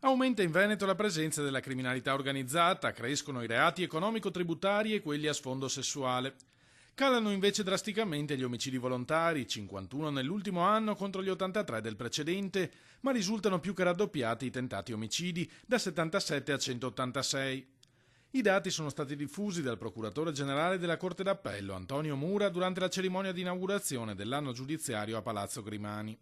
Aumenta in Veneto la presenza della criminalità organizzata, crescono i reati economico-tributari e quelli a sfondo sessuale. Calano invece drasticamente gli omicidi volontari, 51 nell'ultimo anno contro gli 83 del precedente, ma risultano più che raddoppiati i tentati omicidi, da 77 a 186. I dati sono stati diffusi dal procuratore generale della Corte d'Appello, Antonio Mura, durante la cerimonia di inaugurazione dell'anno giudiziario a Palazzo Grimani.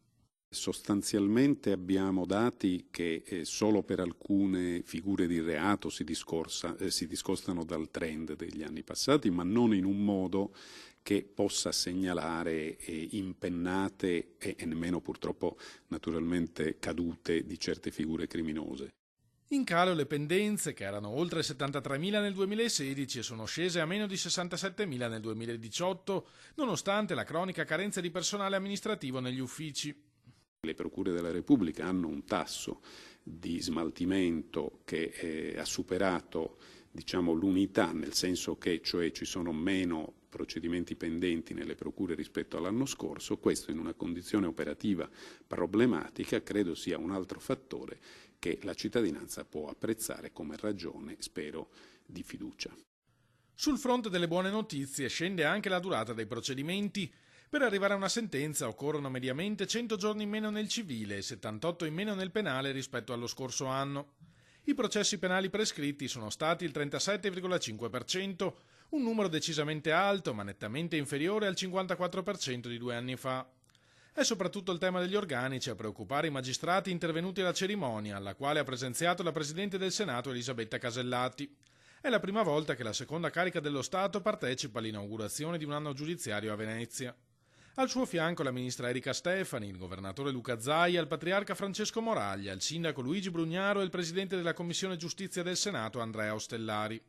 Sostanzialmente abbiamo dati che solo per alcune figure di reato si discostano dal trend degli anni passati, ma non in un modo che possa segnalare impennate e nemmeno purtroppo naturalmente cadute di certe figure criminose. In calo le pendenze, che erano oltre 73.000 nel 2016 e sono scese a meno di 67.000 nel 2018, nonostante la cronica carenza di personale amministrativo negli uffici. Le procure della Repubblica hanno un tasso di smaltimento che ha superato l'unità, nel senso che cioè ci sono meno procedimenti pendenti nelle procure rispetto all'anno scorso. Questo in una condizione operativa problematica credo sia un altro fattore che la cittadinanza può apprezzare come ragione, spero, di fiducia. Sul fronte delle buone notizie scende anche la durata dei procedimenti. Per arrivare a una sentenza occorrono mediamente 100 giorni in meno nel civile e 78 in meno nel penale rispetto allo scorso anno. I processi penali prescritti sono stati il 37,5%, un numero decisamente alto ma nettamente inferiore al 54% di 2 anni fa. È soprattutto il tema degli organici a preoccupare i magistrati intervenuti alla cerimonia, alla quale ha presenziato la Presidente del Senato Elisabetta Casellati. È la prima volta che la seconda carica dello Stato partecipa all'inaugurazione di un anno giudiziario a Venezia. Al suo fianco la ministra Erika Stefani, il governatore Luca Zaia, il patriarca Francesco Moraglia, il sindaco Luigi Brugnaro e il presidente della Commissione Giustizia del Senato Andrea Ostellari.